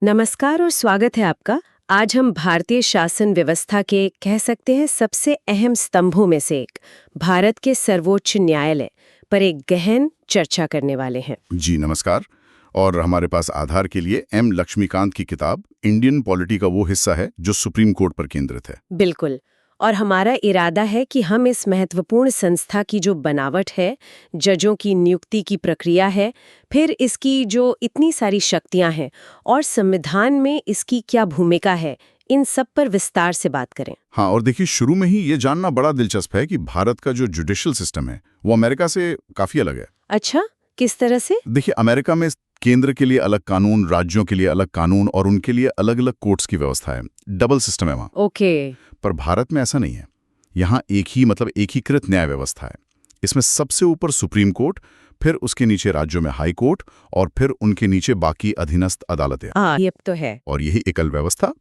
नमस्कार और स्वागत है आपका। आज हम भारतीय शासन व्यवस्था के कह सकते हैं सबसे अहम स्तंभों में से एक भारत के सर्वोच्च न्यायालय पर एक गहन चर्चा करने वाले हैं। जी नमस्कार। और हमारे पास आधार के लिए एम लक्ष्मीकांत की किताब इंडियन पॉलिटी का वो हिस्सा है जो सुप्रीम कोर्ट पर केंद्रित है। बिल्कुल। और हमारा इरादा है कि हम इस महत्वपूर्ण संस्था की जो बनावट है, जजों की नियुक्ति की प्रक्रिया है, फिर इसकी जो इतनी सारी शक्तियां हैं और संविधान में इसकी क्या भूमिका है, इन सब पर विस्तार से बात करें। हाँ, और देखिए शुरू में ही ये जानना बड़ा दिलचस्प है कि भारत का जो जुडिशियल सिस्टम है वो अमेरिका से काफी अलग है। अच्छा, किस तरह से? देखिए अमेरिका में केंद्र के लिए अलग कानून, राज्यों के लिए अलग कानून और उनके लिए अलग अलग कोर्ट्स की व्यवस्था है। डबल सिस्टम है वहाँ। ओके। पर भारत में ऐसा नहीं है। यहाँ एक ही एकीकृत न्याय व्यवस्था है। इसमें सबसे ऊपर सुप्रीम कोर्ट, फिर उसके नीचे राज्यों में हाई कोर्ट और फिर उनके नीचे बाकी अधीनस्थ अदालतें। ये तो है। और यही एकल व्यवस्था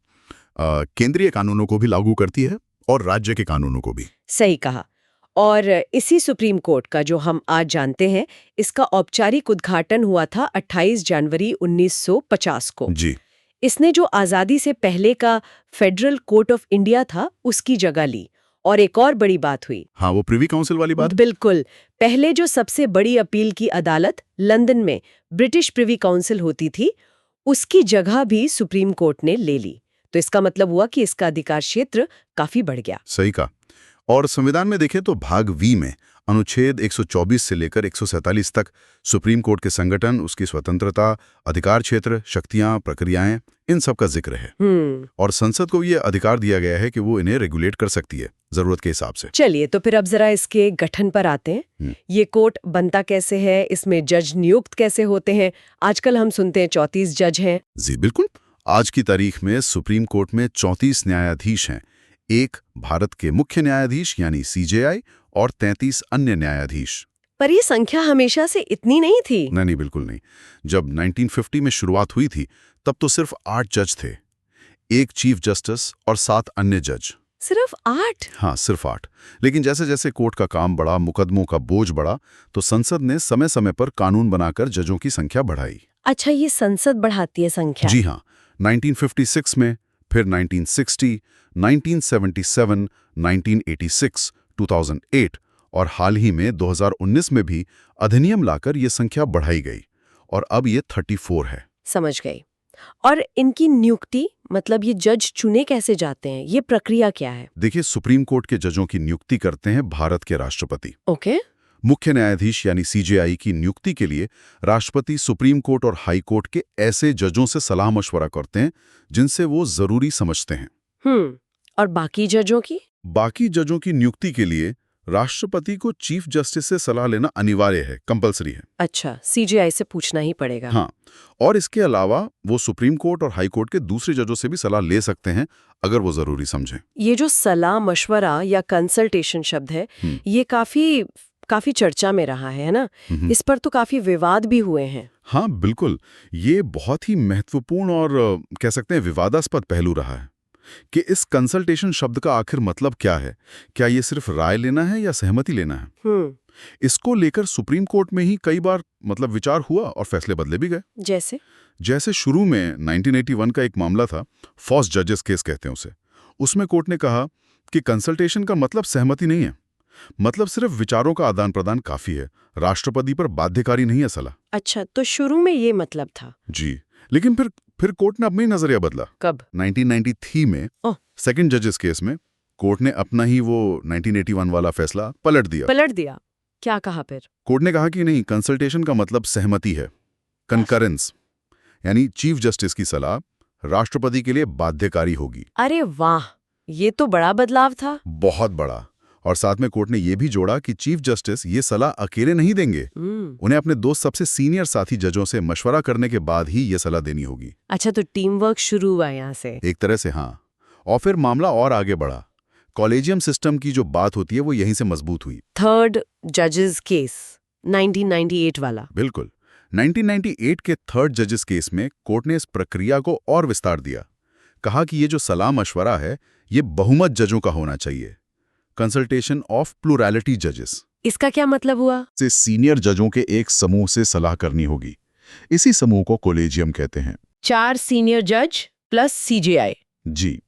केंद्रीय कानूनों को भी लागू करती है और राज्य के कानूनों को भी। सही कहा। और इसी सुप्रीम कोर्ट का जो हम आज जानते हैं, इसका औपचारिक उद्घाटन हुआ था 28 जनवरी 1950 को। जी। इसने जो आज़ादी से पहले का फेडरल कोर्ट ऑफ इंडिया था, उसकी जगह ली। और एक और बड़ी बात हुई। हाँ, वो प्रिवी काउंसिल वाली बात। बिल्कुल। पहले जो सबसे बड़ी अपील की अदालत लंदन में ब्रिटिश प्रिवी काउंसिल होती थी, उसकी जगह भी सुप्रीम कोर्ट ने ले ली। तो इसका मतलब हुआ कि इसका अधिकार क्षेत्र काफी बढ़ गया। सही कहा। और संविधान में देखें तो भाग वी में अनुच्छेद 124 से लेकर 147 तक सुप्रीम कोर्ट के संगठन, उसकी स्वतंत्रता, अधिकार क्षेत्र, शक्तियां, प्रक्रियाएं, इन सब का जिक्र है। और संसद को ये अधिकार दिया गया है कि वो इन्हें रेगुलेट कर सकती है जरूरत के हिसाब से। चलिए, तो फिर अब जरा इसके गठन पर आते हैं। ये कोर्ट बनता कैसे है, इसमें जज नियुक्त कैसे होते हैं? आजकल हम सुनते हैं 34 जज हैं। जी बिल्कुल। आज की तारीख में सुप्रीम कोर्ट में 34 न्यायाधीश हैं। एक भारत के मुख्य न्यायाधीश यानी सीजेआई और 33 अन्य न्यायाधीश। पर ये संख्या हमेशा से इतनी नहीं थी। नहीं, बिल्कुल नहीं। जब 1950 में शुरुआत हुई थी तब तो सिर्फ 8 जज थे, एक चीफ जस्टिस और 7 अन्य जज। सिर्फ 8? हाँ, सिर्फ 8। लेकिन जैसे जैसे कोर्ट का काम बढ़ा, मुकदमों का बोझ बढ़ा, तो संसद ने समय समय पर कानून बनाकर जजों की संख्या बढ़ाई। अच्छा, ये संसद बढ़ाती है संख्या? जी हाँ। 1956 में, फिर 1960, 1977, 1986, 2008 और हाल ही में 2019 में भी अधिनियम लाकर ये संख्या बढ़ाई गई और अब ये 34 है। समझ गई। और इनकी नियुक्ति, मतलब ये जज चुने कैसे जाते हैं, ये प्रक्रिया क्या है? देखिए, सुप्रीम कोर्ट के जजों की नियुक्ति करते हैं भारत के राष्ट्रपति। ओके। मुख्य न्यायाधीश यानी सीजेआई की नियुक्ति के लिए राष्ट्रपति सुप्रीम कोर्ट और हाई कोर्ट के ऐसे जजों से सलाह मशवरा करते हैं जिनसे वो जरूरी समझते हैं। और बाकी जजों की? बाकी जजों की नियुक्ति के लिए राष्ट्रपति को चीफ जस्टिस से सलाह लेना अनिवार्य है, कंपलसरी है। अच्छा, सीजेआई से पूछना ही पड़ेगा। हाँ, और इसके अलावा वो सुप्रीम कोर्ट और हाई कोर्ट के दूसरे जजों से भी सलाह ले सकते हैं अगर वो जरूरी समझें। ये जो सलाह मशवरा या कंसल्टेशन शब्द है, ये काफी चर्चा में रहा है ना? इस पर तो काफी विवाद भी हुए हैं। हाँ बिल्कुल। ये बहुत ही महत्वपूर्ण और कह सकते हैं विवादास्पद पहलू रहा है कि इस कंसल्टेशन शब्द का आखिर मतलब क्या है। क्या ये सिर्फ राय लेना है या सहमति लेना है? इसको लेकर सुप्रीम कोर्ट में ही कई बार विचार हुआ और फैसले बदले भी गए। जैसे शुरू में 1981 का एक मामला था, फॉस जजेस केस कहते हैं उसे। उसमें कोर्ट ने कहा कि कंसल्टेशन का मतलब सहमति नहीं है, सिर्फ विचारों का आदान प्रदान काफी है, राष्ट्रपति पर बाध्यकारी नहीं है सलाह। अच्छा, तो शुरू में ये मतलब था। जी, लेकिन फिर कोर्ट ने अपना ही नजरिया बदला। कब? 1993 में सेकंड जजेस केस में कोर्ट ने अपना ही वो 1981 वाला फैसला पलट दिया। क्या कहा फिर? कोर्ट ने कहा कि नहीं, कंसल्टेशन का मतलब सहमति है, कंकरेंस, यानी चीफ जस्टिस की सलाह राष्ट्रपति के लिए बाध्यकारी होगी। अरे वाह, ये तो बड़ा बदलाव था। बहुत बड़ा। और साथ में कोर्ट ने यह भी जोड़ा कि चीफ जस्टिस ये सलाह अकेले नहीं देंगे, उन्हें अपने दो सबसे सीनियर साथी जजों से मशवरा करने के बाद ही ये सलाह देनी होगी। अच्छा, तो टीम वर्क शुरू हुआ यहाँ से। एक तरह से हाँ। और फिर मामला और आगे बढ़ा। कॉलेजियम सिस्टम की जो बात होती है वो यहीं से मजबूत हुई। थर्ड जजेस केस 1998 वाला। बिल्कुल। 1998 के थर्ड जजेस केस में कोर्ट ने इस प्रक्रिया को और विस्तार दिया। कहा कि ये जो सलाह मशवरा है ये बहुमत जजों का होना चाहिए, कंसल्टेशन ऑफ प्लूरैलिटी जजेस। इसका क्या मतलब हुआ? से सीनियर जजों के एक समूह से सलाह करनी होगी। इसी समूह को कॉलेजियम कहते हैं। 4 सीनियर जज प्लस सीजेआई। जी,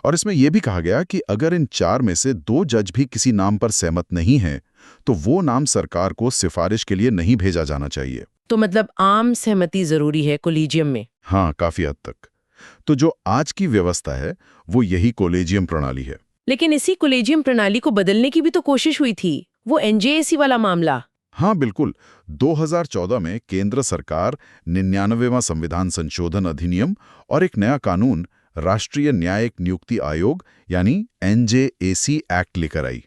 और इसमें यह भी कहा गया कि अगर इन 4 में से 2 जज भी किसी नाम पर सहमत नहीं हैं, तो वो नाम सरकार को सिफारिश के लिए नहीं भेजा जाना चाहिए। तो मतलब आम सहमति जरूरी है कोलिजियम में। हाँ, काफी हद तक। तो जो आज की व्यवस्था है वो यही कोलेजियम प्रणाली है। लेकिन इसी कोलेजियम प्रणाली को बदलने की भी तो कोशिश हुई थी, वो एनजेएसी वाला मामला। हाँ बिल्कुल, 2014 में केंद्र सरकार 99वां संविधान संशोधन अधिनियम और एक नया कानून राष्ट्रीय न्यायिक नियुक्ति आयोग यानी एनजेएसी एक्ट लेकर आई।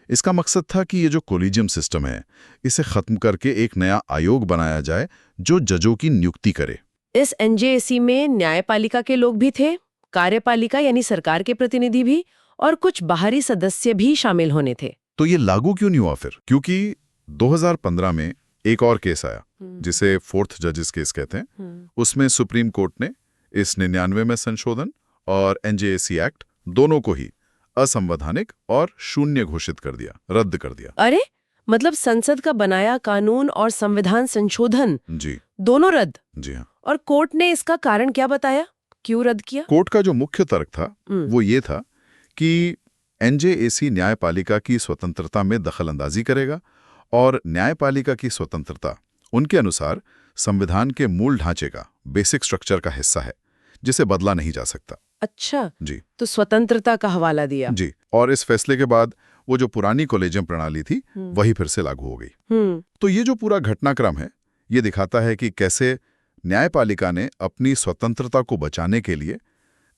इसका मकसद था कि ये जो कोलिजियम सिस्टम है इसे खत्म करके एक नया आयोग बनाया जाए जो जजों की नियुक्ति करे। इस एनजेएसी में न्यायपालिका के लोग भी थे, कार्यपालिका यानी सरकार के प्रतिनिधि भी, और कुछ बाहरी सदस्य भी शामिल होने थे। तो ये लागू क्यों नहीं हुआ फिर? क्योंकि 2015 में एक और केस आया जिसे 4th जजेस केस कहते हैं। उसमें सुप्रीम कोर्ट ने इस 99वें संशोधन और एनजेएसी एक्ट दोनों को ही असंवैधानिक और शून्य घोषित कर दिया, रद्द कर दिया। अरे, मतलब संसद का बनाया कानून और संविधान संशोधन जी दोनों रद्द? जी हाँ। और कोर्ट ने इसका कारण क्या बताया, क्यों रद्द किया? कोर्ट का जो मुख्य तर्क था वो ये था कि एनजेएसी न्यायपालिका की स्वतंत्रता में दखलंदाजी करेगा और न्यायपालिका की स्वतंत्रता उनके अनुसार संविधान के मूल ढांचे का, बेसिक स्ट्रक्चर का हिस्सा है जिसे बदला नहीं जा सकता। अच्छा जी, तो स्वतंत्रता का हवाला दिया। जी, और इस फैसले के बाद वो जो पुरानी कोलेजियम प्रणाली थी वही फिर से लागू हो गई। तो ये जो पूरा घटनाक्रम है ये दिखाता है कि कैसे न्यायपालिका ने अपनी स्वतंत्रता को बचाने के लिए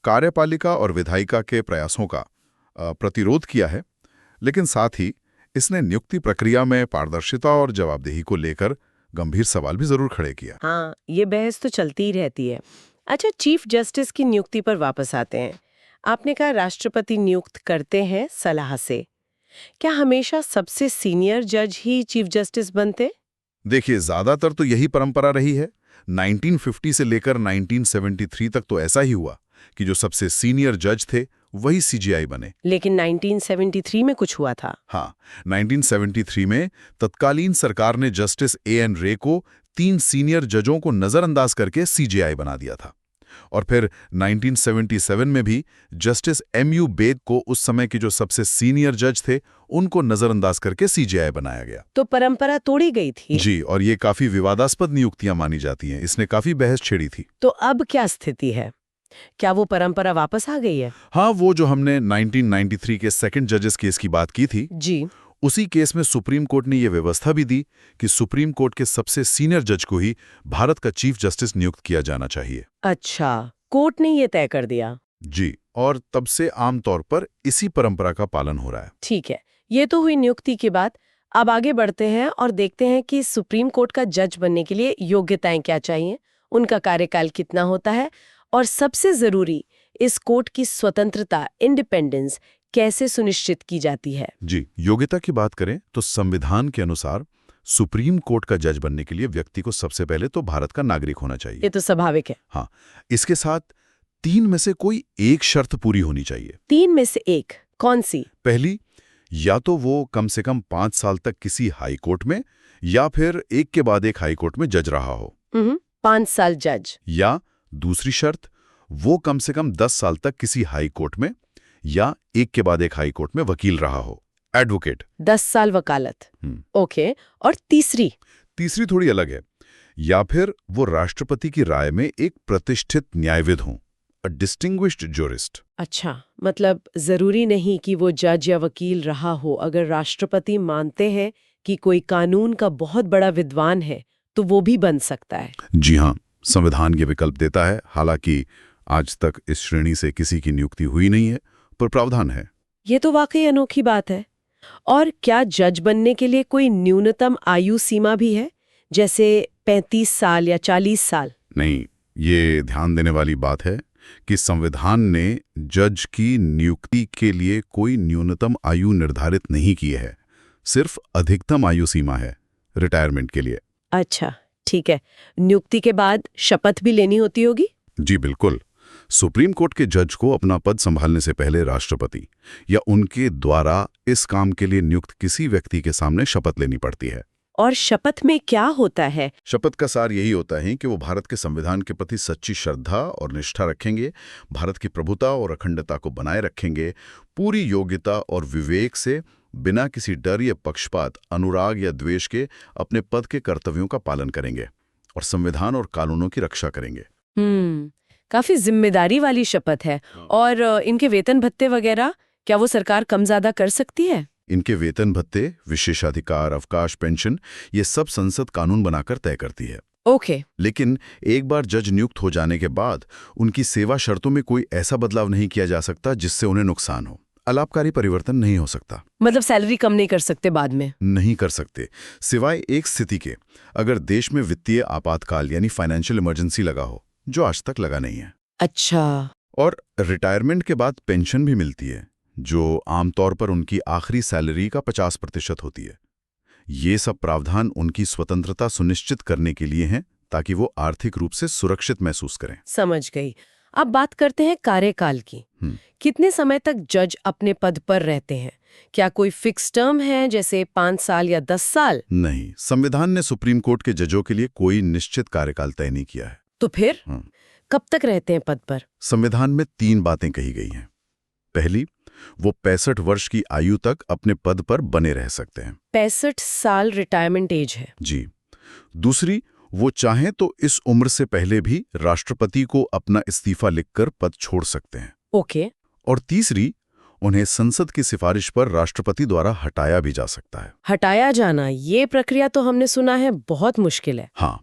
कार्यपालिका और विधायिका के प्रयासों का प्रतिरोध किया है, लेकिन साथ ही इसने नियुक्ति प्रक्रिया में पारदर्शिता और जवाबदेही को लेकर गंभीर सवाल भी जरूर खड़े किया। हाँ, ये बहस तो चलती ही रहती है। अच्छा, चीफ जस्टिस की नियुक्ति पर वापस आते हैं। आपने कहा राष्ट्रपति नियुक्त करते हैं सलाह से। क्या हमेशा सबसे सीनियर जज ही चीफ जस्टिस बनते? देखिए, ज्यादातर तो यही परंपरा रही है। 1950 से लेकर 1973 तक तो ऐसा ही हुआ कि जो सबसे सीनियर जज थे वही सीजेआई बने। लेकिन 1973 में कुछ हुआ था। हाँ, 1973 में तत्कालीन सरकार ने जस्टिस एएन रे को 3 सीनियर जजों को नजरअंदाज करके सीजेआई बना दिया था। और फिर 1977 में भी जस्टिस एमयू बेग को उस समय के जो सबसे सीनियर जज थे उनको नजरअंदाज करके सीजेआई बनाया गया। तो परंपरा तोड़ी गई थी। जी, और ये काफी विवादास्पद नियुक्तियां मानी जाती हैं। इसने काफी बहस छेड़ी थी। तो अब क्या स्थिति है? क्या वो परंपरा वापस आ गई है? हाँ, वो जो हमने 1993 के सेकंड जजेस केस की बात की थी जी, उसी केस में सुप्रीम कोर्ट ने ये व्यवस्था भी दी कि सुप्रीम कोर्ट के सबसे सीनियर जज को ही भारत का चीफ जस्टिस नियुक्त किया जाना चाहिए। अच्छा, कोर्ट ने ये तय कर दिया। जी, और तब से आमतौर पर इसी परंपरा का पालन हो रहा है। ठीक है, ये तो हुई नियुक्ति की बात। अब आगे बढ़ते हैं और देखते हैं कि सुप्रीम कोर्ट का जज बनने के लिए योग्यताएं क्या चाहिए, उनका कार्यकाल कितना होता है, और सबसे जरूरी, इस कोर्ट की स्वतंत्रता, इंडिपेंडेंस कैसे सुनिश्चित की जाती है। जी, योग्यता की बात करें तो संविधान के अनुसार सुप्रीम कोर्ट का जज बनने के लिए व्यक्ति को सबसे पहले तो भारत का नागरिक होना चाहिए। ये तो स्वाभाविक है। हाँ, इसके साथ 3 में से कोई एक शर्त पूरी होनी चाहिए। 3 में से एक कौन सी? पहली, या तो वो कम से कम 5 साल तक किसी हाई कोर्ट में या फिर एक के बाद एक हाई कोर्ट में जज रहा हो। 5 साल जज। या दूसरी शर्त, वो कम से कम 10 साल तक किसी हाई कोर्ट में या एक के बाद एक हाई कोर्ट में वकील रहा हो, एडवोकेट। 10 साल वकालत। ओके, और तीसरी? तीसरी थोड़ी अलग है। या फिर वो राष्ट्रपति की राय में एक प्रतिष्ठित न्यायविद हों, अ डिस्टिंग्विश्ड जूरिस्ट। अच्छा, मतलब जरूरी नहीं कि वो जज या वकील रहा हो। अगर राष्ट्रपति मानते हैं कि कोई कानून का बहुत बड़ा विद्वान है तो वो भी बन सकता है। जी हाँ, संविधान ये विकल्प देता है। हालांकि आज तक इस श्रेणी से किसी की नियुक्ति हुई नहीं है, पर प्रावधान है। ये तो वाकई अनोखी बात है। और क्या जज बनने के लिए कोई न्यूनतम आयु सीमा भी है, जैसे 35 साल या 40 साल? नहीं, ये ध्यान देने वाली बात है कि संविधान ने जज की नियुक्ति के लिए कोई न्यूनतम आयु निर्धारित नहीं की है, सिर्फ अधिकतम आयु सीमा है रिटायरमेंट के लिए। अच्छा, ठीक है। नियुक्ति के बाद शपथ भी लेनी होती होगी? जी बिल्कुल। सुप्रीम कोर्ट के जज को अपना पद संभालने से पहले राष्ट्रपति या उनके द्वारा इस काम के लिए नियुक्त किसी व्यक्ति के सामने शपथ लेनी पड़ती है। और शपथ में क्या होता है? शपथ का सार यही होता है कि वो भारत के संविधान के प्रति सच्ची श्रद्धा और निष्ठा रखेंगे, भारत की प्रभुता और अखंडता को बनाए रखेंगे, पूरी योग्यता और विवेक से, बिना किसी डर या पक्षपात, अनुराग या द्वेष के अपने पद के कर्तव्यों का पालन करेंगे और संविधान और कानूनों की रक्षा करेंगे। काफी जिम्मेदारी वाली शपथ है। और इनके वेतन भत्ते वगैरह, क्या वो सरकार कम ज्यादा कर सकती है? इनके वेतन भत्ते, विशेषाधिकार, अवकाश, पेंशन, ये सब संसद कानून बनाकर तय करती है। ओके। लेकिन एक बार जज नियुक्त हो जाने के बाद उनकी सेवा शर्तों में कोई ऐसा बदलाव नहीं किया जा सकता जिससे उन्हें नुकसान हो। अलाभकारी परिवर्तन नहीं हो सकता। मतलब सैलरी कम नहीं कर सकते बाद में? नहीं कर सकते, सिवाय एक स्थिति के, अगर देश में वित्तीय आपातकाल यानी फाइनेंशियल इमरजेंसी लगा हो, जो आज तक लगा नहीं है। अच्छा। और रिटायरमेंट के बाद पेंशन भी मिलती है, जो आमतौर पर उनकी आखिरी सैलरी का 50% होती है। ये सब प्रावधान उनकी स्वतंत्रता सुनिश्चित करने के लिए हैं, ताकि वो आर्थिक रूप से सुरक्षित महसूस करें। समझ गई। अब बात करते हैं कार्यकाल की। कितने समय तक जज अपने पद पर रहते हैं? क्या कोई फिक्स टर्म है, जैसे 5 साल या 10 साल? नहीं, संविधान ने सुप्रीम कोर्ट के जजों के लिए कोई निश्चित कार्यकाल तय नहीं किया है। तो फिर कब तक रहते हैं पद पर? संविधान में 3 बातें कही गई हैं। पहली, वो 65 वर्ष की आयु तक अपने पद पर बने रह सकते हैं। 65 साल रिटायरमेंट एज है। जी। दूसरी, वो चाहें तो इस उम्र से पहले भी राष्ट्रपति को अपना इस्तीफा लिखकर पद छोड़ सकते हैं। ओके। और तीसरी, उन्हें संसद की सिफारिश पर राष्ट्रपति द्वारा हटाया भी जा सकता है। हटाया जाना, ये प्रक्रिया तो हमने सुना है बहुत मुश्किल है। हाँ,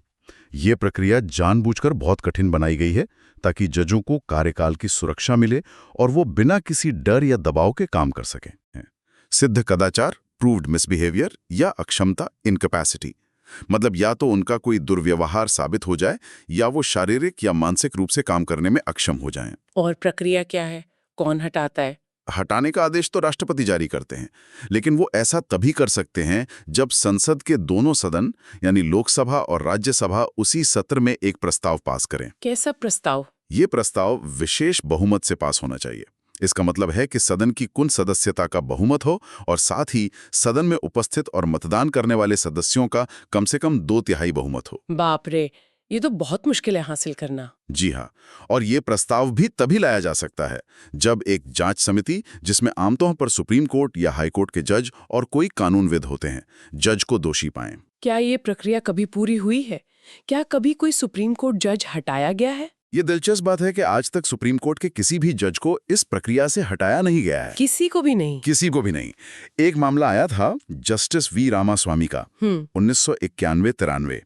ये प्रक्रिया जानबूझकर बहुत कठिन बनाई गई है, ताकि जजों को कार्यकाल की सुरक्षा मिले और वो बिना किसी डर या दबाव के काम कर सकें। सिद्ध कदाचार, प्रूव्ड मिसबिहेवियर, या अक्षमता, इनकैपेसिटी, मतलब या तो उनका कोई दुर्व्यवहार साबित हो जाए या वो शारीरिक या मानसिक रूप से काम करने में अक्षम हो जाएं। और प्रक्रिया क्या है? कौन हटाता है? हटाने का आदेश तो राष्ट्रपति जारी करते हैं, लेकिन वो ऐसा तभी कर सकते हैं जब संसद के दोनों सदन यानी लोकसभा और राज्यसभा उसी सत्र में एक प्रस्ताव पास करें। कैसा प्रस्ताव? ये प्रस्ताव विशेष बहुमत से पास होना चाहिए। इसका मतलब है कि सदन की कुल सदस्यता का बहुमत हो और साथ ही सदन में उपस्थित और मतदान करने वाले सदस्यों का कम से कम 2/3 बहुमत हो। बाप रे, ये तो बहुत मुश्किल है हासिल करना। जी हाँ, और ये प्रस्ताव भी तभी लाया जा सकता है जब एक जांच समिति, जिसमें आमतौर पर सुप्रीम कोर्ट या हाई कोर्ट के जज और कोई कानूनविद होते हैं, जज को दोषी पाएं। क्या ये प्रक्रिया कभी पूरी हुई है? क्या कभी कोई सुप्रीम कोर्ट जज हटाया गया है? ये दिलचस्प बात है कि आज तक सुप्रीम कोर्ट के किसी भी जज को इस प्रक्रिया से हटाया नहीं गया है। किसी को भी नहीं? किसी को भी नहीं। एक मामला आया था जस्टिस वी रामास्वामी का, 1991-93।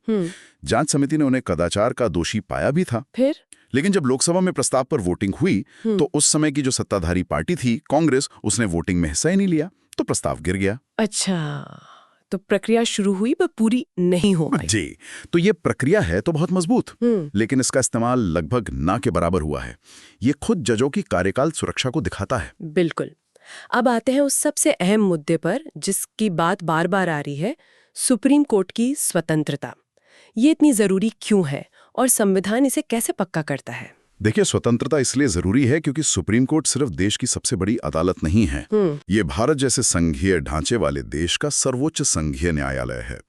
जांच समिति ने उन्हें कदाचार का दोषी पाया भी था। फिर? लेकिन जब लोकसभा में प्रस्ताव पर वोटिंग हुई तो उस समय की जो सत्ताधारी पार्टी थी, कांग्रेस, उसने वोटिंग में हिस्सा ही नहीं लिया, तो प्रस्ताव गिर गया। अच्छा, तो प्रक्रिया शुरू हुई पर पूरी नहीं हो पाई। जी, तो ये प्रक्रिया है तो बहुत मजबूत, लेकिन इसका इस्तेमाल लगभग ना के बराबर हुआ है। ये खुद जजों की कार्यकाल सुरक्षा को दिखाता है। बिल्कुल। अब आते हैं उस सबसे अहम मुद्दे पर जिसकी बात बार बार आ रही है, सुप्रीम कोर्ट की स्वतंत्रता। ये इतनी जरूरी क्यों है और संविधान इसे कैसे पक्का करता है? देखिए, स्वतंत्रता इसलिए जरूरी है क्योंकि सुप्रीम कोर्ट सिर्फ देश की सबसे बड़ी अदालत नहीं है। ये भारत जैसे संघीय ढांचे वाले देश का सर्वोच्च संघीय न्यायालय है।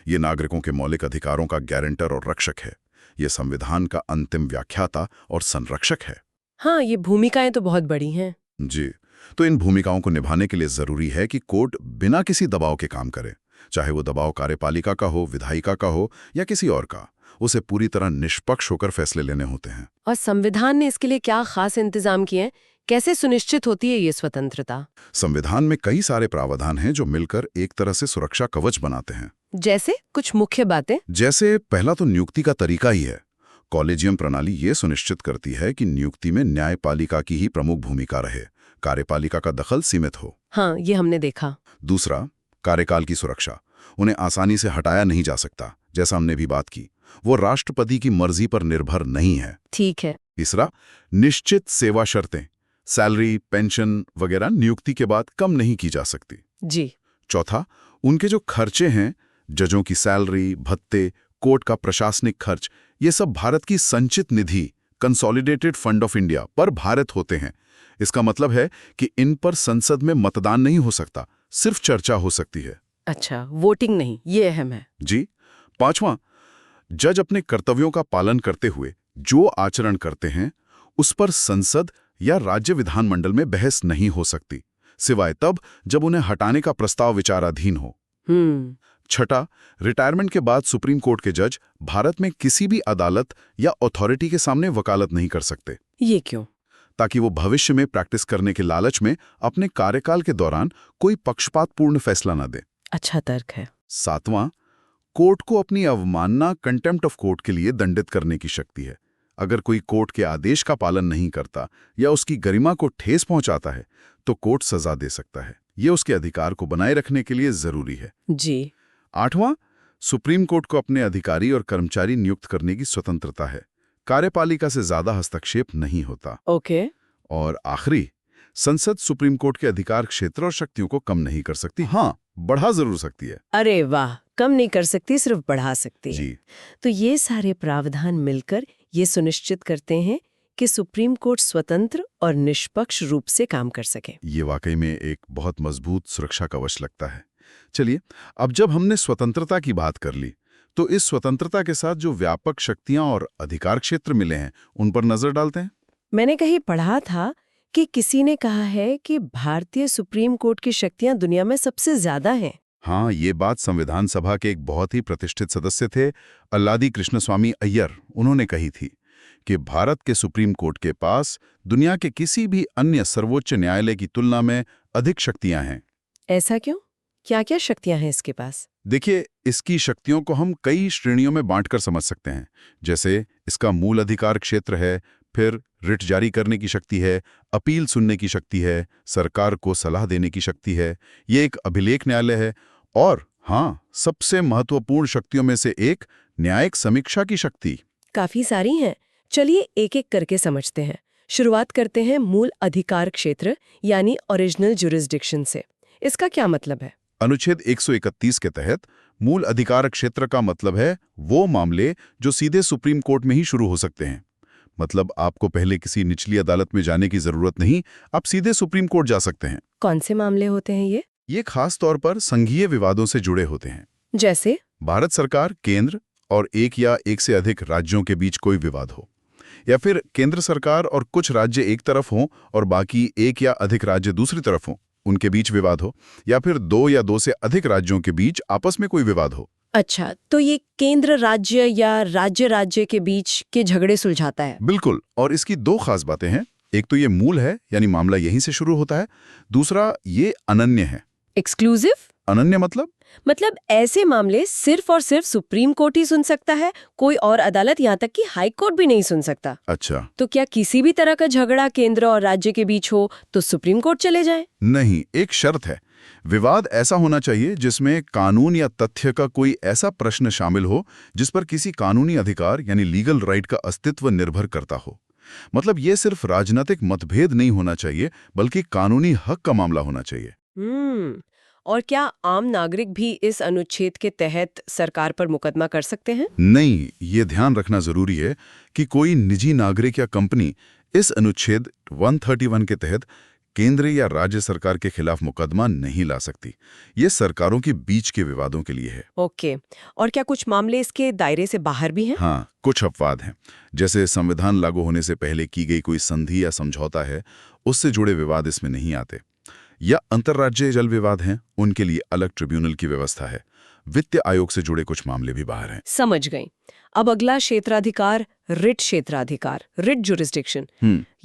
ये नागरिकों के मौलिक अधिकारों का गारंटर और रक्षक है। ये संविधान का अंतिम व्याख्याता और संरक्षक है। हाँ, ये भूमिकाएं तो बहुत बड़ी हैं। जी, तो इन भूमिकाओं को निभाने के लिए जरूरी है कि कोर्ट बिना किसी दबाव के काम करे, चाहे वो दबाव कार्यपालिका का हो, विधायिका का हो या किसी और का। उसे पूरी तरह निष्पक्ष होकर फैसले लेने होते हैं। और संविधान ने इसके लिए क्या खास इंतजाम किए हैं? कैसे सुनिश्चित होती है ये स्वतंत्रता? संविधान में कई सारे प्रावधान हैं जो मिलकर एक तरह से सुरक्षा कवच बनाते हैं। जैसे कुछ मुख्य बातें? जैसे पहला तो नियुक्ति का तरीका ही है। कॉलेजियम प्रणाली ये सुनिश्चित करती है कि नियुक्ति में न्यायपालिका की ही प्रमुख भूमिका रहे, कार्यपालिका का दखल सीमित हो। हाँ, ये हमने देखा। दूसरा, कार्यकाल की सुरक्षा। उन्हें आसानी से हटाया नहीं जा सकता, जैसा हमने भी बात की। वो राष्ट्रपति की मर्जी पर निर्भर नहीं है। ठीक है। तीसरा, निश्चित सेवा शर्तें, सैलरी, पेंशन वगैरह नियुक्ति के बाद कम नहीं की जा सकती। जी। चौथा, उनके जो खर्चे हैं, जजों की सैलरी, भत्ते, कोर्ट का प्रशासनिक खर्च, ये सब भारत की संचित निधि, कंसोलिडेटेड फंड ऑफ इंडिया पर भारत होते हैं। इसका मतलब है कि इन पर संसद में मतदान नहीं हो सकता, सिर्फ चर्चा हो सकती है। अच्छा, वोटिंग नहीं, ये अहम है। जी। पांचवां, जज अपने कर्तव्यों का पालन करते हुए जो आचरण करते हैं उस पर संसद या राज्य विधानमंडल में बहस नहीं हो सकती, सिवाय तब जब उन्हें हटाने का प्रस्ताव विचाराधीन हो। छठा, रिटायरमेंट के बाद सुप्रीम कोर्ट के जज भारत में किसी भी अदालत या अथॉरिटी के सामने वकालत नहीं कर सकते। ये क्यों? ताकि वो भविष्य में प्रैक्टिस करने के लालच में अपने कार्यकाल के दौरान कोई पक्षपातपूर्ण फैसला न दे। अच्छा तर्क है। सातवां, कोर्ट को अपनी अवमानना कंटेम्प्ट ऑफ कोर्ट के लिए दंडित करने की शक्ति है। अगर कोई कोर्ट के आदेश का पालन नहीं करता या उसकी गरिमा को ठेस पहुंचाता है तो कोर्ट सजा दे सकता है। ये उसके अधिकार को बनाए रखने के लिए जरूरी है। जी। आठवां, सुप्रीम कोर्ट को अपने अधिकारी और कर्मचारी नियुक्त करने की स्वतंत्रता है। कार्यपालिका से ज्यादा हस्तक्षेप नहीं होता। ओके। और आखिरी, संसद सुप्रीम कोर्ट के अधिकार क्षेत्र और शक्तियों को कम नहीं कर सकती, हाँ, बढ़ा जरूर सकती है। अरे वाह, कम नहीं कर सकती, सिर्फ बढ़ा सकती है। जी। तो ये सारे प्रावधान मिलकर ये सुनिश्चित करते हैं कि सुप्रीम कोर्ट स्वतंत्र और निष्पक्ष रूप से काम कर सके। ये वाकई में एक बहुत मजबूत सुरक्षा कवच लगता है। चलिए, अब जब हमने स्वतंत्रता की बात कर ली तो इस स्वतंत्रता के साथ जो व्यापक शक्तियां और अधिकार क्षेत्र मिले हैं उन पर नजर डालते हैं। मैंने कहीं पढ़ा था कि किसी ने कहा है कि भारतीय सुप्रीम कोर्ट की शक्तियां दुनिया में सबसे ज्यादा हैं। हाँ, ये बात संविधान सभा के एक बहुत ही प्रतिष्ठित सदस्य थे, अल्लादी कृष्णस्वामी अय्यर, उन्होंने कही थी कि भारत के सुप्रीम कोर्ट के पास दुनिया के किसी भी अन्य सर्वोच्च न्यायालय की तुलना में अधिक शक्तियां हैं। ऐसा क्यों? क्या-क्या शक्तियां हैं इसके पास? देखिए, इसकी शक्तियों को हम कई श्रेणियों में बांटकर समझ सकते हैं। जैसे इसका मूल अधिकार क्षेत्र है, फिर रिट जारी करने की शक्ति है, अपील सुनने की शक्ति है, सरकार को सलाह देने की शक्ति है, ये एक अभिलेख न्यायालय है, और हाँ, सबसे महत्वपूर्ण शक्तियों में से एक न्यायिक समीक्षा की शक्ति। काफी सारी हैं। चलिए एक-एक करके समझते हैं। शुरुआत करते हैं मूल अधिकार क्षेत्र यानी ओरिजिनल जुरिस्डिक्शन से। इसका क्या मतलब है? अनुच्छेद 131 के तहत मूल अधिकार क्षेत्र का मतलब है वो मामले जो सीधे सुप्रीम कोर्ट में ही शुरू हो सकते हैं। मतलब आपको पहले किसी निचली अदालत में जाने की जरूरत नहीं, आप सीधे सुप्रीम कोर्ट जा सकते हैं। कौन से मामले होते हैं ये? ये खास तौर पर संघीय विवादों से जुड़े होते हैं। जैसे? भारत सरकार, केंद्र और एक या एक से अधिक राज्यों के बीच कोई विवाद हो, या फिर केंद्र सरकार और कुछ राज्य एक तरफ हों और बाकी एक या अधिक राज्य दूसरी तरफ हों, उनके बीच विवाद हो, या फिर दो या दो से अधिक राज्यों के बीच आपस में कोई विवाद हो। अच्छा, तो ये केंद्र राज्य या राज्य राज्य के बीच के झगड़े सुलझाता है? बिल्कुल, और इसकी दो खास बातें हैं। एक तो ये मूल है, यानी मामला यहीं से शुरू होता है। दूसरा, ये अनन्य है। एक्सक्लूसिव? अनन्य मतलब ऐसे मामले सिर्फ और सिर्फ सुप्रीम कोर्ट ही सुन सकता है, कोई और अदालत यहाँ तक कि हाई कोर्ट भी नहीं सुन सकता। अच्छा। तो क्या किसी भी तरह का झगड़ा केंद्र और राज्य के बीच हो तो सुप्रीम कोर्ट चले जाए? नहीं, एक शर्त है। विवाद ऐसा होना चाहिए जिसमें कानून या तथ्य का कोई ऐसा प्रश्न शामिल हो जिस पर किसी कानूनी अधिकार यानी लीगल राइट का अस्तित्व निर्भर करता हो। मतलब ये सिर्फ राजनीतिक मतभेद नहीं होना चाहिए, बल्कि कानूनी हक का मामला होना चाहिए। और क्या आम नागरिक भी इस अनुच्छेद के तहत सरकार पर मुकदमा कर सकते हैं? नहीं, ये ध्यान रखना जरूरी है कि कोई निजी नागरिक या कंपनी इस अनुच्छेद 131 के तहत केंद्र या राज्य सरकार के खिलाफ मुकदमा नहीं ला सकती। ये सरकारों के बीच के विवादों के लिए है। ओके। और क्या कुछ मामले इसके दायरे से बाहर भी हैं? हाँ, कुछ अपवाद हैं। जैसे संविधान लागू होने से पहले की गई कोई संधि या समझौता है, उससे जुड़े विवाद इसमें नहीं आते। या अंतर्राज्यीय जल विवाद हैं, उनके लिए अलग ट्रिब्यूनल की व्यवस्था है। वित्त आयोग से जुड़े कुछ मामले भी बाहर हैं। समझ गई। अब अगला क्षेत्राधिकार, रिट क्षेत्राधिकार, रिट जुरिस्डिक्शन।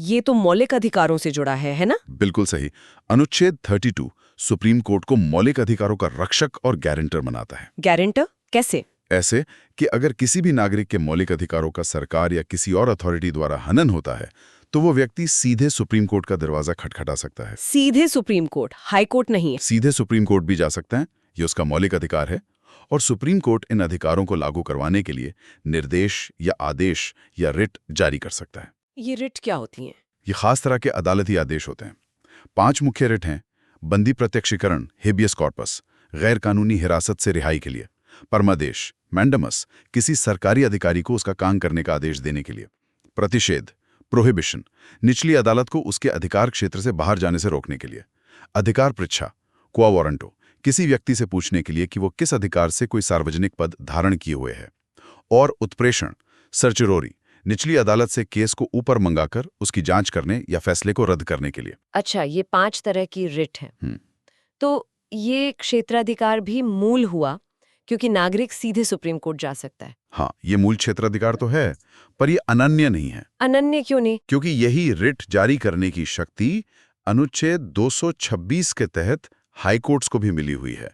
ये तो मौलिक अधिकारों से जुड़ा है ना? बिल्कुल सही। अनुच्छेद 32 सुप्रीम कोर्ट को मौलिक अधिकारों का रक्षक और गारंटर बनाता है। गारंटर कैसे? ऐसे कि अगर किसी भी नागरिक के मौलिक अधिकारों का सरकार या किसी और अथॉरिटी द्वारा हनन होता है तो वो व्यक्ति सीधे सुप्रीम कोर्ट का दरवाजा खटखटा सकता है। सीधे सुप्रीम कोर्ट, हाई कोर्ट नहीं है? सीधे सुप्रीम कोर्ट भी जा सकता है, ये उसका मौलिक अधिकार है। और सुप्रीम कोर्ट इन अधिकारों को लागू करवाने के लिए निर्देश या आदेश या रिट जारी कर सकता है। ये रिट क्या होती हैं? ये खास तरह के अदालती आदेश होते हैं। 5 मुख्य रिट हैं। बंदी प्रत्यक्षीकरण, हेबियस कॉर्पस, गैर कानूनी हिरासत से रिहाई के लिए। परमादेश, मैंडमस, किसी सरकारी अधिकारी को उसका काम करने का आदेश देने के लिए। प्रतिषेध, प्रोहिबिशन, निचली अदालत को उसके अधिकार क्षेत्र से बाहर जाने से रोकने के लिए। अधिकार पृच्छा, क्वा वारंटो, किसी व्यक्ति से पूछने के लिए कि वो किस अधिकार से कोई सार्वजनिक पद धारण किए हुए है। और उत्प्रेषण, सर्चिरोरी, निचली अदालत से केस को ऊपर मंगाकर उसकी जांच करने या फैसले को रद्द करने के लिए। अच्छा, ये 5 तरह की रिट है। हम्म। तो ये क्षेत्राधिकार भी मूल हुआ, क्योंकि नागरिक सीधे सुप्रीम कोर्ट जा सकता है। हाँ, ये मूल क्षेत्राधिकार तो है, पर ये अनन्य नहीं है। अनन्य क्यों नहीं? क्योंकि यही रिट जारी करने की शक्ति अनुच्छेद 226 के तहत हाईकोर्ट्स को भी मिली हुई है।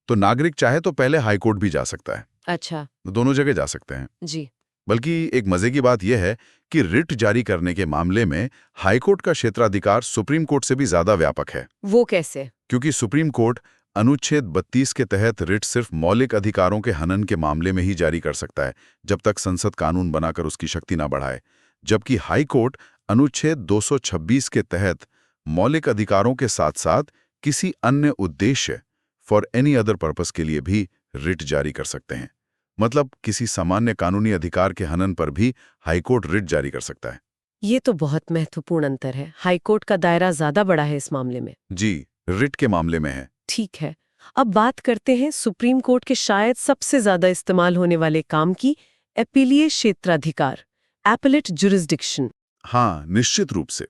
तो नागरिक चाहे तो पहले हाईकोर्ट भी जा सकता है। अच्छा दोनों जगह जा सकते हैं। जी। बल्कि एक मजे की बात यह है कि रिट जारी करने के मामले में हाईकोर्ट का क्षेत्राधिकार सुप्रीम कोर्ट से भी ज्यादा व्यापक है। वो कैसे? क्योंकि सुप्रीम कोर्ट अनुच्छेद 32 के तहत रिट सिर्फ मौलिक अधिकारों के हनन के मामले में ही जारी कर सकता है, जब तक संसद कानून बनाकर उसकी शक्ति ना बढ़ाए। जबकि हाई कोर्ट अनुच्छेद 226 के तहत मौलिक अधिकारों के साथ साथ किसी अन्य उद्देश्य फॉर एनी अदर पर्पस के लिए भी रिट जारी कर सकते हैं। मतलब किसी सामान्य कानूनी अधिकार के हनन पर भी हाईकोर्ट रिट जारी कर सकता है। ये तो बहुत महत्वपूर्ण अंतर है। हाईकोर्ट का दायरा ज्यादा बड़ा है इस मामले में। जी, रिट के मामले में है। ठीक है, अब बात करते हैं सुप्रीम कोर्ट के शायद सबसे ज्यादा इस्तेमाल होने वाले काम की, अपीलीय क्षेत्राधिकार, एपेलेट जुरिस्डिक्शन। हाँ, निश्चित रूप से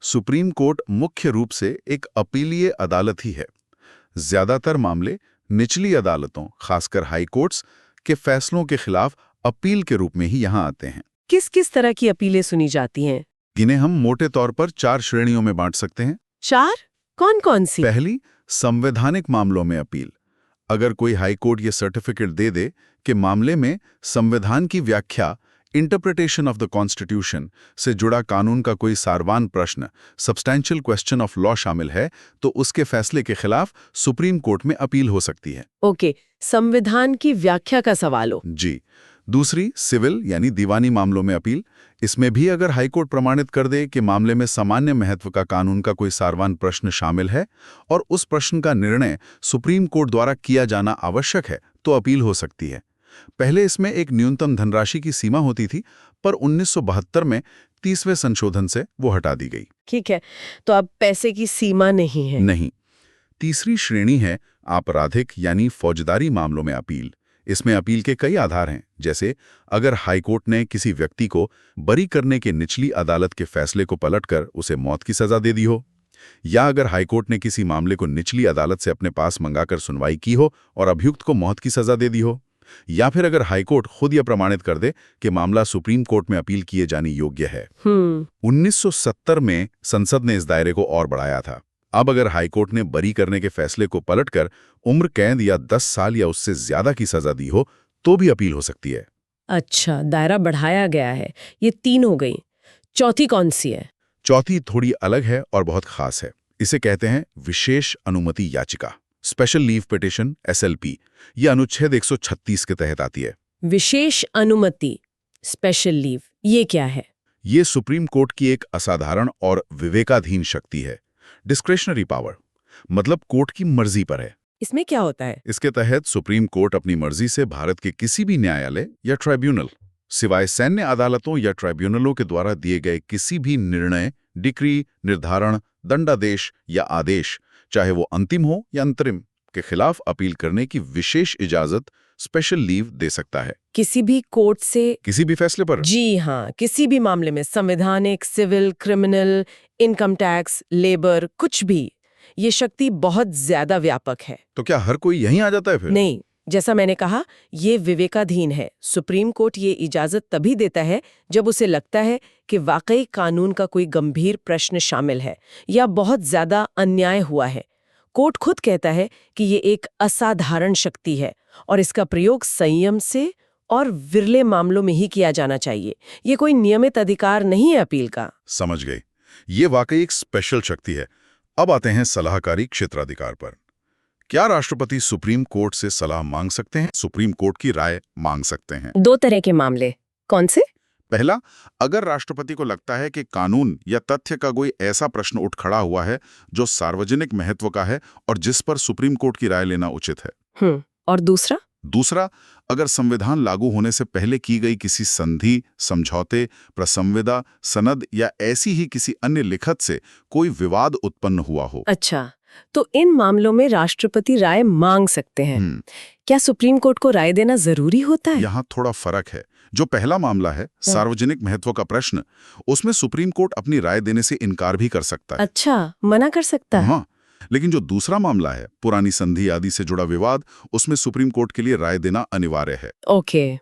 सुप्रीम कोर्ट मुख्य रूप से एक अपीलीय अदालत ही है। ज्यादातर मामले निचली अदालतों, खासकर हाई कोर्ट्स के फैसलों के खिलाफ अपील के रूप में ही यहां आते हैं। किस किस तरह की अपीलें सुनी जाती हैं? इन्हें हम मोटे तौर पर 4 श्रेणियों में बांट सकते हैं। 4? कौन कौन सी? पहली, संवैधानिक मामलों में अपील। अगर कोई हाईकोर्ट ये सर्टिफिकेट दे दे कि मामले में संविधान की व्याख्या, इंटरप्रिटेशन ऑफ द कॉन्स्टिट्यूशन से जुड़ा कानून का कोई सारवान प्रश्न, सब्सटैंशियल क्वेश्चन ऑफ लॉ शामिल है, तो उसके फैसले के खिलाफ सुप्रीम कोर्ट में अपील हो सकती है। ओके, संविधान की व्याख्या का सवाल हो। जी। दूसरी, सिविल यानी दीवानी मामलों में अपील। इसमें भी अगर हाईकोर्ट प्रमाणित कर दे कि मामले में सामान्य महत्व का कानून का कोई सारवान प्रश्न शामिल है और उस प्रश्न का निर्णय सुप्रीम कोर्ट द्वारा किया जाना आवश्यक है, तो अपील हो सकती है। पहले इसमें एक न्यूनतम धनराशि की सीमा होती थी, पर 1972 में 30वें संशोधन से वो हटा दी गई। ठीक है, तो अब पैसे की सीमा नहीं है। नहीं। तीसरी श्रेणी है आपराधिक यानी फौजदारी मामलों में अपील। इसमें अपील के कई आधार हैं, जैसे अगर हाईकोर्ट ने किसी व्यक्ति को बरी करने के निचली अदालत के फैसले को पलटकर उसे मौत की सजा दे दी हो, या अगर हाईकोर्ट ने किसी मामले को निचली अदालत से अपने पास मंगाकर सुनवाई की हो और अभियुक्त को मौत की सजा दे दी हो, या फिर अगर हाईकोर्ट खुद यह प्रमाणित कर दे कि मामला सुप्रीम कोर्ट में अपील किए जाने योग्य है। 1970 में संसद ने इस दायरे को और बढ़ाया था। अब अगर हाईकोर्ट ने बरी करने के फैसले को पलटकर उम्र कैद या 10 साल या उससे ज्यादा की सजा दी हो, तो भी अपील हो सकती है। अच्छा, दायरा बढ़ाया गया है। ये 3 हो गई। चौथी कौन सी है? चौथी थोड़ी अलग है और बहुत खास है। इसे कहते हैं विशेष अनुमति याचिका, स्पेशल लीव पिटिशन, SLP। यह अनुच्छेद 136 के तहत आती है। विशेष अनुमति, स्पेशल लीव, ये क्या है? ये सुप्रीम कोर्ट की एक असाधारण और विवेकाधीन शक्ति है। डिस्क्रेशनरी पावर, मतलब कोर्ट की मर्जी पर है। इसमें क्या होता है? इसके तहत सुप्रीम कोर्ट अपनी मर्जी से भारत के किसी भी न्यायालय या ट्राइब्यूनल, सिवाय सैन्य अदालतों या ट्राइब्यूनलों के द्वारा दिए गए किसी भी निर्णय, डिक्री, निर्धारण, दंडादेश या आदेश, चाहे वो अंतिम हो या अंतरिम, के खिलाफ अपील करने की विशेष इजाजत, स्पेशल लीव दे सकता है। किसी भी कोर्ट से? किसी भी फैसले पर। जी हाँ, किसी भी मामले में, संवैधानिक, civil, criminal, income tax, labour, कुछ भी। ये शक्ति बहुत ज्यादा व्यापक है। तो क्या हर कोई यहीं आ जाता है फिर? नहीं, जैसा मैंने कहा, ये विवेकाधीन है। सुप्रीम कोर्ट ये इजाजत तभी देता है जब उसे लगता है कि वाकई कानून का कोई गंभीर प्रश्न शामिल है या बहुत ज्यादा अन्याय हुआ है। कोर्ट खुद कहता है कि ये एक असाधारण शक्ति है और इसका प्रयोग संयम से और विरले मामलों में ही किया जाना चाहिए। ये कोई नियमित अधिकार नहीं है अपील का। समझ गए। ये वाकई एक स्पेशल शक्ति है। अब आते हैं सलाहकारी क्षेत्राधिकार पर। क्या राष्ट्रपति सुप्रीम कोर्ट से सलाह मांग सकते हैं? सुप्रीम कोर्ट की राय मांग सकते हैं। 2 तरह के मामले। कौन से? पहला, अगर राष्ट्रपति को लगता है कि कानून या तथ्य का कोई ऐसा प्रश्न उठ खड़ा हुआ है जो सार्वजनिक महत्व का है और जिस पर सुप्रीम कोर्ट की राय लेना उचित है। और दूसरा? दूसरा, अगर संविधान लागू होने से पहले की गई किसी संधि, समझौते, प्रसंविदा, सनद या ऐसी ही किसी अन्य लिखत से कोई विवाद उत्पन्न हुआ हो। अच्छा, तो इन मामलों में राष्ट्रपति राय मांग सकते हैं। क्या सुप्रीम कोर्ट को राय देना जरूरी होता है? यहाँ थोड़ा फर्क है। जो पहला मामला है, सार्वजनिक महत्व का प्रश्न, उसमें सुप्रीम कोर्ट अपनी राय देने से इनकार भी कर सकता है। अच्छा, मना कर सकता है। हाँ, लेकिन जो दूसरा मामला है, पुरानी संधि आदि से जुड़ा विवाद, उसमें सुप्रीम कोर्ट के लिए राय देना अनिवार्य है। ओके।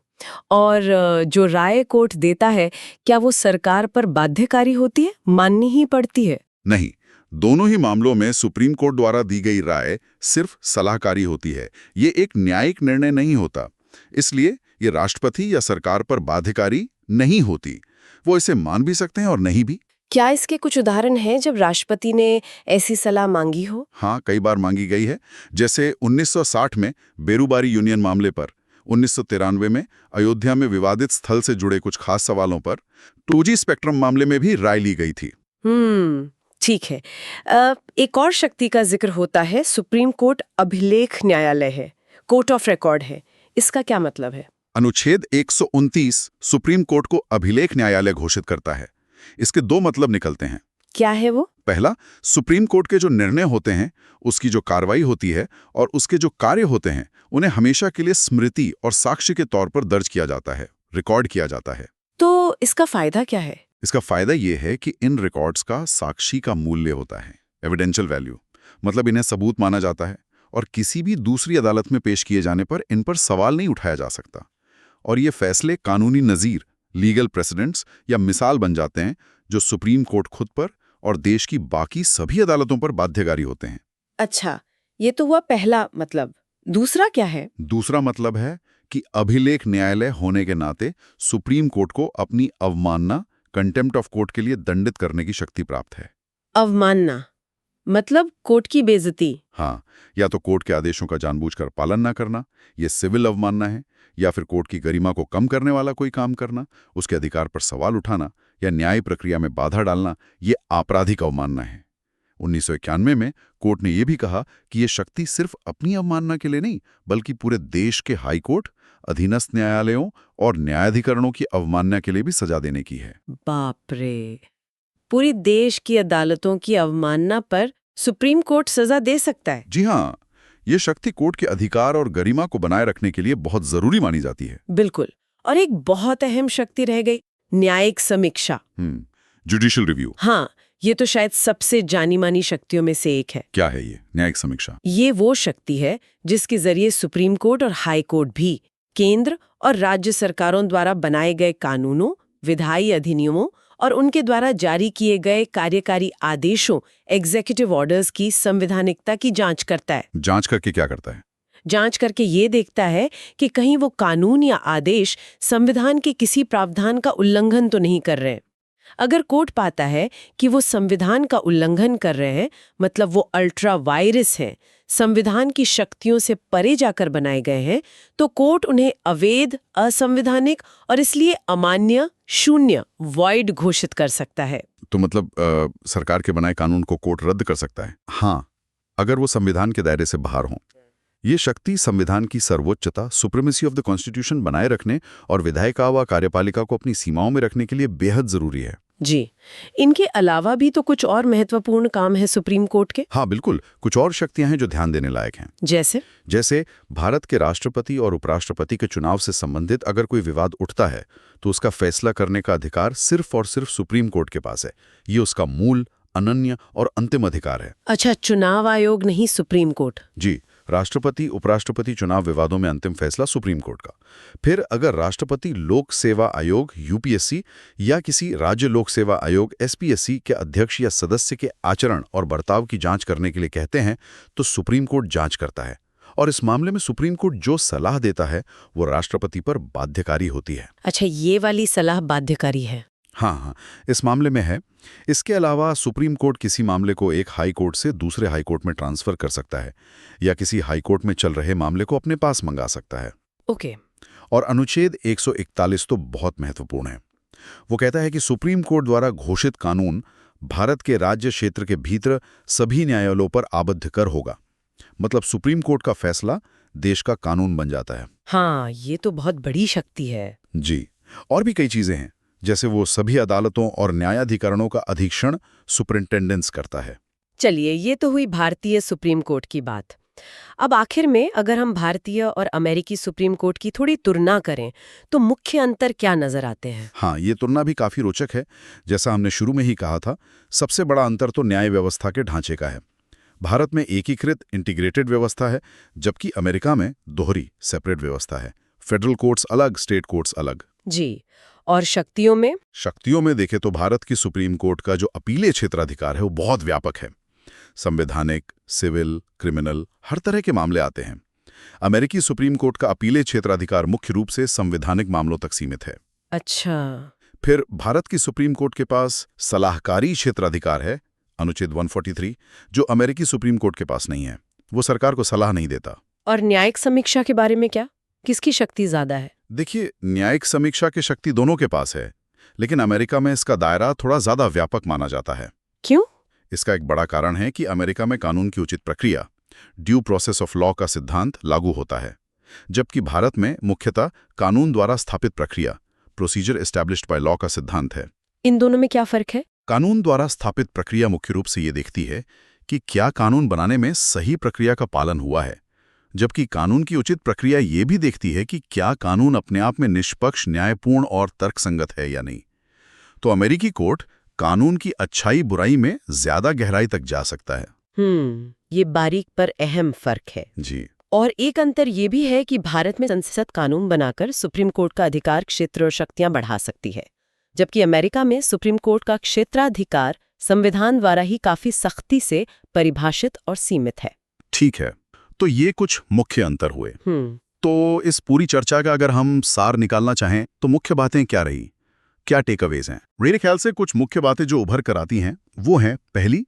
और जो राय कोर्ट देता है, क्या वो सरकार पर बाध्यकारी होती है, माननी ही पड़ती है? नहीं, दोनों ही मामलों में सुप्रीम कोर्ट द्वारा दी गई राय सिर्फ सलाहकारी होती है। ये एक न्यायिक निर्णय नहीं होता। इसलिए ये राष्ट्रपति या सरकार पर बाध्यकारी नहीं होती। वो इसे मान भी सकते हैं और नहीं भी। क्या इसके कुछ उदाहरण हैं जब राष्ट्रपति ने ऐसी सलाह मांगी हो? हाँ, कई बार मांगी गई है। जैसे 1960 में बेरूबारी यूनियन मामले पर, 1993 में अयोध्या में विवादित स्थल से जुड़े कुछ खास सवालों पर, 2G स्पेक्ट्रम मामले में भी राय ली गई थी। ठीक है। एक और शक्ति का जिक्र होता है, सुप्रीम कोर्ट अभिलेख न्यायालय है, कोर्ट ऑफ रिकॉर्ड है। इसका क्या मतलब है? अनुच्छेद 129 सुप्रीम कोर्ट को अभिलेख न्यायालय घोषित करता है। इसके दो मतलब निकलते हैं। क्या है वो? पहला, सुप्रीम कोर्ट के जो निर्णय होते हैं, उसकी जो कार्रवाई होती है और उसके जो कार्य होते हैं, उन्हें हमेशा के लिए स्मृति और साक्ष्य के तौर पर दर्ज किया जाता है, रिकॉर्ड किया जाता है। तो इसका फायदा क्या है? इसका फायदा ये है कि इन रिकॉर्ड्स का साक्षी का मूल्य होता है, एविडेंशियल वैल्यू। मतलब इन्हें सबूत माना जाता है और किसी भी दूसरी अदालत में पेश किए जाने पर इन पर सवाल नहीं उठाया जा सकता। और ये फैसले कानूनी नज़ीर, लीगल प्रेसिडेंट्स या मिसाल बन जाते हैं, जो सुप्रीम कोर्ट खुद पर और देश की बाकी सभी अदालतों पर बाध्यकारी होते हैं। अच्छा, ये तो हुआ पहला मतलब। दूसरा क्या है? दूसरा मतलब है कि अभिलेख न्यायालय होने के नाते सुप्रीम कोर्ट को अपनी अवमानना, कंटेम्प्ट ऑफ कोर्ट के लिए दंडित करने की शक्ति प्राप्त है। अवमानना मतलब कोर्ट की बेइज्जती? हाँ, या तो कोर्ट के आदेशों का जानबूझकर पालन ना करना, ये सिविल अवमानना है, या फिर कोर्ट की गरिमा को कम करने वाला कोई काम करना, उसके अधिकार पर सवाल उठाना या न्याय प्रक्रिया में बाधा डालना, ये आपराधिक अवमानना है। 1991 में कोर्ट ने यह भी कहा कि ये शक्ति सिर्फ अपनी अवमानना के लिए नहीं, बल्कि पूरे देश के हाई कोर्ट, अधीनस्थ न्यायालयों और न्यायाधिकरणों की अवमानना के लिए भी सजा देने की है। बाप रे! पूरी देश की अदालतों की अवमानना पर सुप्रीम कोर्ट सजा दे सकता है? जी हाँ, ये शक्ति कोर्ट के अधिकार और गरिमा को बनाए रखने के लिए बहुत जरूरी मानी जाती है। बिल्कुल। और एक बहुत अहम शक्ति रह गई, न्यायिक समीक्षा। Judicial review. हाँ, ये तो शायद सबसे जानी मानी शक्तियों में से एक है। क्या है ये न्यायिक समीक्षा? ये वो शक्ति है जिसके जरिए सुप्रीम कोर्ट और हाई कोर्ट भी केंद्र और राज्य सरकारों द्वारा बनाए गए कानूनों, विधायी अधिनियमों और उनके द्वारा जारी किए गए कार्यकारी आदेशों, एग्जीक्यूटिव ऑर्डर्स की संवैधानिकता की जांच करता है। जांच करके क्या करता है? जांच करके ये देखता है कि कहीं वो कानून या आदेश संविधान के किसी प्रावधान का उल्लंघन तो नहीं कर रहे हैं। अगर कोर्ट पाता है कि वो संविधान का उल्लंघन कर रहे हैं, मतलब वो अल्ट्रा वायरस हैं, संविधान की शक्तियों से परे जाकर बनाए गए हैं, तो कोर्ट उन्हें अवैध, असंवैधानिक और इसलिए अमान्य, शून्य, वॉइड घोषित कर सकता है। तो मतलब सरकार के बनाए कानून को कोर्ट रद्द कर सकता है? हाँ, अगर वो संविधान के दायरे से बाहर हों। ये शक्ति संविधान की सर्वोच्चता, सुप्रीमेसी ऑफ द कॉन्स्टिट्यूशन बनाए रखने और विधायिका व कार्यपालिका को अपनी सीमाओं में रखने के लिए बेहद जरूरी है। जी, इनके अलावा भी तो कुछ और महत्वपूर्ण काम है सुप्रीम कोर्ट के? हाँ बिल्कुल, कुछ और शक्तियां हैं जो ध्यान देने लायक हैं। जैसे भारत के राष्ट्रपति और उपराष्ट्रपति के चुनाव से संबंधित अगर कोई विवाद उठता है, तो उसका फैसला करने का अधिकार सिर्फ और सिर्फ सुप्रीम कोर्ट के पास है। ये उसका मूल, अनन्य और अंतिम अधिकार है। अच्छा, चुनाव आयोग नहीं, सुप्रीम कोर्ट? जी, राष्ट्रपति उपराष्ट्रपति चुनाव विवादों में अंतिम फैसला सुप्रीम कोर्ट का। फिर अगर राष्ट्रपति लोक सेवा आयोग यूपीएससी या किसी राज्य लोक सेवा आयोग एसपीएससी के अध्यक्ष या सदस्य के आचरण और बर्ताव की जांच करने के लिए कहते हैं, तो सुप्रीम कोर्ट जांच करता है। और इस मामले में सुप्रीम कोर्ट जो सलाह देता है वो राष्ट्रपति पर बाध्यकारी होती है। अच्छा, ये वाली सलाह बाध्यकारी है? हाँ, इस मामले में है। इसके अलावा सुप्रीम कोर्ट किसी मामले को एक हाई कोर्ट से दूसरे हाई कोर्ट में ट्रांसफर कर सकता है या किसी हाई कोर्ट में चल रहे मामले को अपने पास मंगा सकता है। ओके। और अनुच्छेद 141 तो बहुत महत्वपूर्ण है। वो कहता है कि सुप्रीम कोर्ट द्वारा घोषित कानून भारत के राज्य क्षेत्र के भीतर सभी न्यायालयों पर आबद्ध कर होगा। मतलब सुप्रीम कोर्ट का फैसला देश का कानून बन जाता है। हाँ, ये तो बहुत बड़ी शक्ति है। जी, और भी कई चीजें हैं, जैसे वो सभी अदालतों और न्यायाधिकरणों का अधीक्षण सुपरिंटेंडेंस करता है। चलिए, ये तो हुई भारतीय सुप्रीम कोर्ट की बात। अब आखिर में अगर हम भारतीय और अमेरिकी सुप्रीम कोर्ट की थोड़ी तुलना करें तो मुख्य अंतर क्या नजर आते हैं? हाँ, ये तुलना भी काफी रोचक है। जैसा हमने शुरू में ही कहा था, सबसे बड़ा अंतर तो न्याय व्यवस्था के ढांचे का है। भारत में एकीकृत इंटीग्रेटेड व्यवस्था है, जबकि अमेरिका में दोहरी सेपरेट व्यवस्था है। फेडरल कोर्ट्स अलग, स्टेट कोर्ट्स अलग। जी। और शक्तियों में? शक्तियों में देखें तो भारत की सुप्रीम कोर्ट का जो अपीलीय क्षेत्राधिकार है वो बहुत व्यापक है। संवैधानिक, सिविल, क्रिमिनल, हर तरह के मामले आते हैं। अमेरिकी सुप्रीम कोर्ट का अपीलीय क्षेत्राधिकार मुख्य रूप से संवैधानिक मामलों तक सीमित है। अच्छा। फिर भारत की सुप्रीम कोर्ट के पास सलाहकारी क्षेत्राधिकार है, अनुच्छेद 143, जो अमेरिकी सुप्रीम कोर्ट के पास नहीं है। वो सरकार को सलाह नहीं देता। और न्यायिक समीक्षा के बारे में क्या? किसकी शक्ति ज्यादा है? देखिए, न्यायिक समीक्षा की शक्ति दोनों के पास है, लेकिन अमेरिका में इसका दायरा थोड़ा ज्यादा व्यापक माना जाता है। क्यों? इसका एक बड़ा कारण है कि अमेरिका में कानून की उचित प्रक्रिया, ड्यू प्रोसेस ऑफ लॉ का सिद्धांत लागू होता है, जबकि भारत में मुख्यतः कानून द्वारा स्थापित प्रक्रिया, प्रोसीजर एस्टैब्लिश्ड बाय लॉ का सिद्धांत है। इन दोनों में क्या फर्क है? कानून द्वारा स्थापित प्रक्रिया मुख्य रूप से ये देखती है कि क्या कानून बनाने में सही प्रक्रिया का पालन हुआ है, जबकि कानून की उचित प्रक्रिया ये भी देखती है कि क्या कानून अपने आप में निष्पक्ष, न्यायपूर्ण और तर्कसंगत है या नहीं। तो अमेरिकी कोर्ट कानून की अच्छाई बुराई में ज्यादा गहराई तक जा सकता है। ये बारीक पर अहम फर्क है। जी। और एक अंतर ये भी है कि भारत में संसद कानून बनाकर सुप्रीम कोर्ट का अधिकार, क्षेत्र और शक्तियां बढ़ा सकती है, जबकि अमेरिका में सुप्रीम कोर्ट का क्षेत्राधिकार संविधान द्वारा ही काफी सख्ती से परिभाषित और सीमित है। ठीक है, तो ये कुछ मुख्य अंतर हुए। तो इस पूरी चर्चा का अगर हम सार निकालना चाहें तो मुख्य बातें क्या रही, क्या टेकअवेज हैं? मेरे ख्याल से कुछ मुख्य बातें जो उभर कर आती हैं वो हैं, पहली,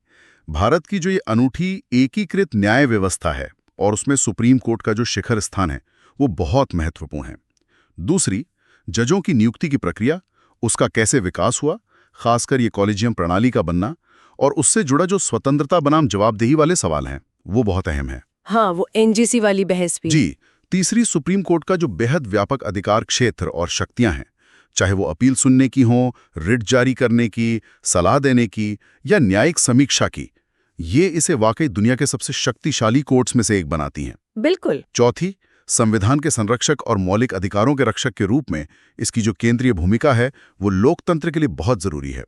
भारत की जो ये अनूठी एकीकृत न्याय व्यवस्था है और उसमें सुप्रीम कोर्ट का जो शिखर स्थान है वो बहुत महत्वपूर्ण है। दूसरी, जजों की नियुक्ति की प्रक्रिया, उसका कैसे विकास हुआ, खासकर ये कॉलेजियम प्रणाली का बनना, और उससे जुड़ा जो स्वतंत्रता बनाम जवाबदेही वाले सवाल हैं वो बहुत अहम है। हाँ, वो एनजीसी वाली बहस भी। जी। तीसरी, सुप्रीम कोर्ट का जो बेहद व्यापक अधिकार क्षेत्र और शक्तियां हैं, चाहे वो अपील सुनने की हो, रिट जारी करने की, सलाह देने की या न्यायिक समीक्षा की, ये इसे वाकई दुनिया के सबसे शक्तिशाली कोर्ट्स में से एक बनाती हैं। बिल्कुल। चौथी, संविधान के संरक्षक और मौलिक अधिकारों के रक्षक के रूप में इसकी जो केंद्रीय भूमिका है वो लोकतंत्र के लिए बहुत जरूरी है।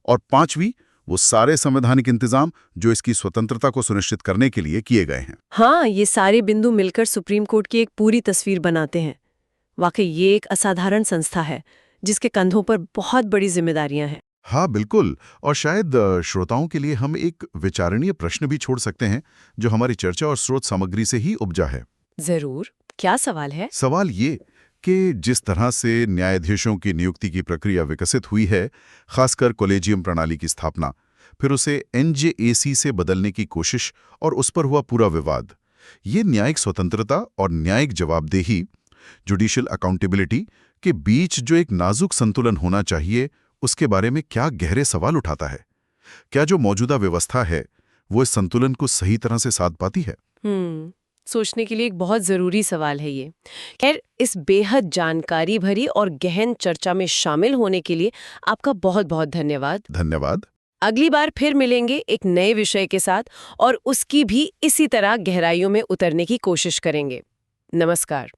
और पांचवी, वो सारे संवैधानिक इंतजाम जो इसकी स्वतंत्रता को सुनिश्चित करने के लिए किए गए हैं। हाँ, ये सारे बिंदु मिलकर सुप्रीम कोर्ट की एक पूरी तस्वीर बनाते हैं। वाकई ये एक असाधारण संस्था है जिसके कंधों पर बहुत बड़ी जिम्मेदारियां हैं। हाँ बिल्कुल, और शायद श्रोताओं के लिए हम एक विचारणीय प्रश्न भी छोड़ सकते हैं जो हमारी चर्चा और स्रोत सामग्री से ही उपजा है। जरूर। क्या सवाल है? सवाल ये कि जिस तरह से न्यायाधीशों की नियुक्ति की प्रक्रिया विकसित हुई है, खासकर कॉलेजियम प्रणाली की स्थापना, फिर उसे एनजेएसी से बदलने की कोशिश और उस पर हुआ पूरा विवाद, ये न्यायिक स्वतंत्रता और न्यायिक जवाबदेही, जुडिशियल अकाउंटेबिलिटी के बीच जो एक नाजुक संतुलन होना चाहिए, उसके बारे में क्या गहरे सवाल उठाता है। क्या जो मौजूदा व्यवस्था है वो इस संतुलन को सही तरह से साध पाती है? सोचने के लिए एक बहुत जरूरी सवाल है ये। खैर, इस बेहद जानकारी भरी और गहन चर्चा में शामिल होने के लिए आपका बहुत बहुत धन्यवाद। धन्यवाद। अगली बार फिर मिलेंगे एक नए विषय के साथ और उसकी भी इसी तरह गहराइयों में उतरने की कोशिश करेंगे। नमस्कार।